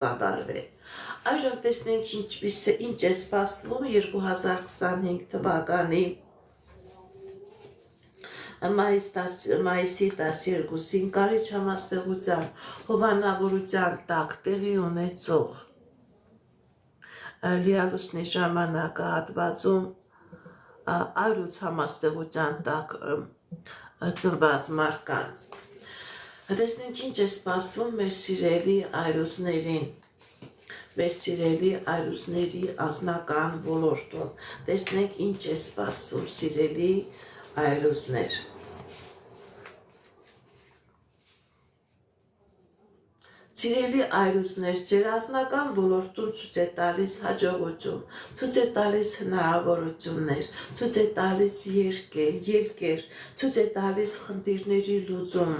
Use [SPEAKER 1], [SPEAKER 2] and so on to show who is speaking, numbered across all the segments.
[SPEAKER 1] կատարվել։ Այժմ տեսնենք ինչ է սպասվում 2025 թվականի մայիսի 12-ին Կարիճ համաստեղության հովանավորության տակ տեղի ունեցող լիալուսնի ժամանակահատվածում այրուց համաստեղության տակ ծնված մարդկանց։ Տեսնենք ինչ է սպասվում մեր սիրելի այրուցներին, մեր սիրելի այրուցների անձնական ոլորտում։ Տեսնենք ինչ է սպասվում սիրելի այրուցներ։ Սիրելի այրուցներ, ձեր անձնական ոլորտում ցույց է տալիս հաջողություն, ցույց է տալիս հնարավորություններ, ցույց է տալիս ելքեր, ցույց է տալիս խնդիրների լուծում։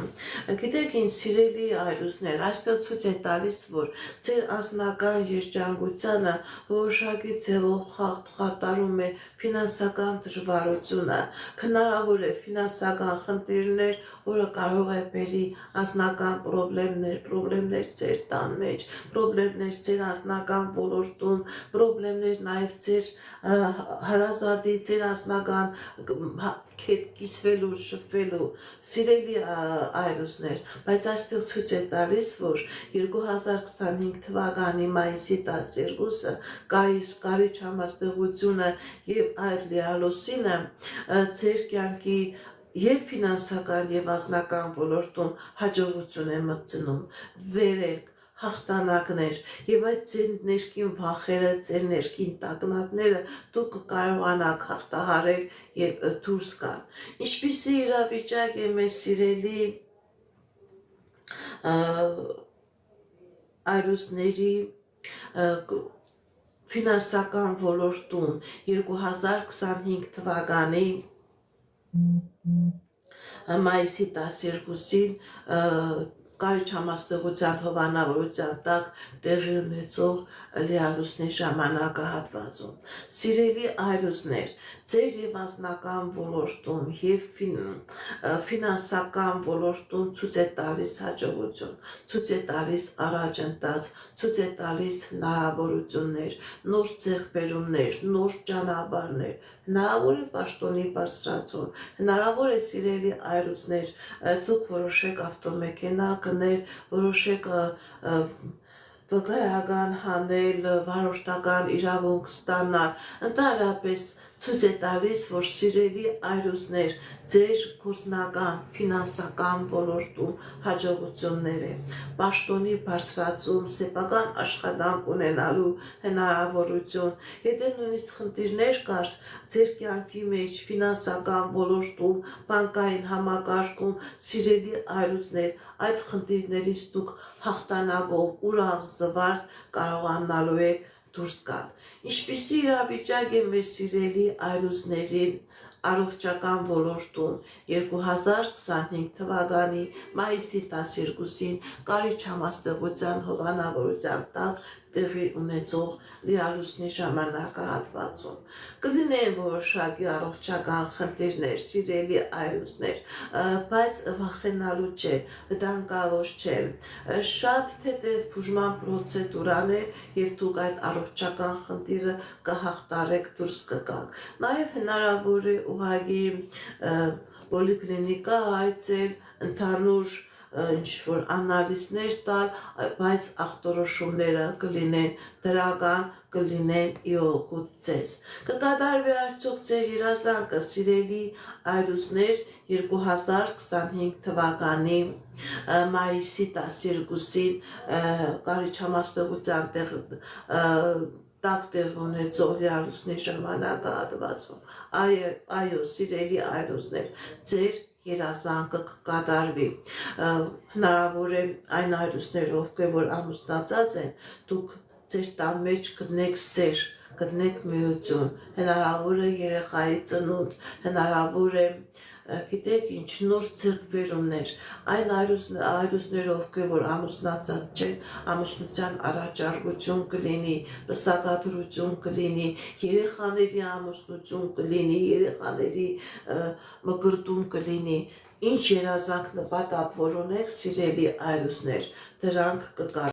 [SPEAKER 1] Գիտեք ինչ, սիրելի այրուցներ, այստեղ ցույց է տալիս, որ ձեր անձնական երջանկությանը որոշակի ձևով խաթարում է ֆինանսական դժվարությունը, հնարավոր է ֆինանսական խնդիրներ, որը կարող է բերի անձնական պրոբլեմներ ձեր տան մեջ, պրոբլեմներ ձեր անձնական ոլորտում, պրոբլեմներ նաև ձեր հարազատի, ձեր անձնական հետ կիսվելու, շփվելու, սիրելի այրուցներ, բայց այստեղ ցույց է տալիս, որ 2025 թվականի մայիսի 12-ը Կարիճ համաստեղությունը եւ այր լիալուսինը ձեր կյանքի եւ ֆինանսական եւ անձնական ոլորտում հաջողություն է մտցնում, վերելք, հաղթանակներ եւ այդ ձեր ներքին վախերը, ձեր ներքին տագնապները դուք կկարողանաք հաղթահարել եւ դուրս գալ։ Ինչպիսի իրավիճակ է մեր սիրելի այրուցների ֆինանսական ոլորտում 2025 թվականի մայիսի 12-ին Կարիճ համաստեղության հովանավորության տակ տեղի ունեցող լիալուսնի ժամանակահատվածում։ Սիրելի այրուցներ, ձեր եւ անձնական ոլորտում եւ ֆինանսական ոլորտում ցույց է տալիս հաջողություն, ցույց է տալիս առաջընթաց, ցույց է տալիս հնարավորություններ, նոր ձեռքբերումներ, նոր ճանապարհներ, հնարավոր է պաշտոնի բարձրացում, հնարավոր է սիրելի այրուցներ, դուք որոշեք ավտոմեքենա գնել, որոշեք վկայական հանել, վարորդական իրավունք ստանալ, ընդհանրապես ցույց է տալիս, որ սիրելի այրուցներ, ձեր գործնական ֆինանսական ոլորտում հաջողություններ է, պաշտոնի բարձրացում, սեփական աշխատանք ունենալու հնարավորություն, եթե նույնիսկ խնդիրներ կար ձեր կյանքի մեջ ֆինանսական ոլորտում, բանկային համակարգում, սիրելի այրուցներ, այդ խնդիրներից դուք հաղթանակով ուրախ զվարթ կարողանալու եք դուրս գալ։ Ինչպիսի իրավիճակ է մեր սիրելի այրուցների առողջական ոլորտում 2025 թվականի մայիսի 12-ին Կարիճ համաստեղության հովանավորության տակ տեղի ունեցող լիալուսնի ժամանակահատվածում։ Կլինեն որոշակի առողջական խնդիրներ, սիրելի այրուցներ, բայց վախենալու չէ, վտանգավոր չէ։ Շատ թեթև բուժման պրոցեդուրան է եւ դուք այդ առողջական խնդիրը կհաղթարեք, դուրս կգաք։ Նաեւ հնարավոր է ուղղակի պոլիկլինիկա այցել, ընդհանուր ինչ-որ անալիզներ տալ, բայց ախտորոշումները կլինեն դրական, կլինեն ի օգուտ ձեզ։ Կկատարվի արդյոք ձեր երազանքը, սիրելի այրուցներ, 2025 թվականի մայիսի 12-ին Կարիճ համաստեղության տակ տեղի ունեցող լիալուսնի ժամանակահատվածում։ Այո, սիրելի այրուցներ, ձեր երազանքը կկատարվի։ Հնարավոր է այն այրուցները, ովքեր որ ամուսնացած են, դուք ձեր տան մեջ գտնեք սեր, գտնեք միություն, հնարավոր է երեխայի ծնունդ, հնարավոր է գիտեք ինչ, նոր ձեռքբերումներ, այն այրուցները, ովքեր որ ամուսնացած չեն, ամուսնության առաջարկություն կլինի, պսակադրություն կլինի, երեխաների ամուսնություն կլինի, երեխաների մկրտում կլինի, ինչ երազանք նպատակ որ ունեք, սիրելի այրուցներ, դրանք կկատարվեն։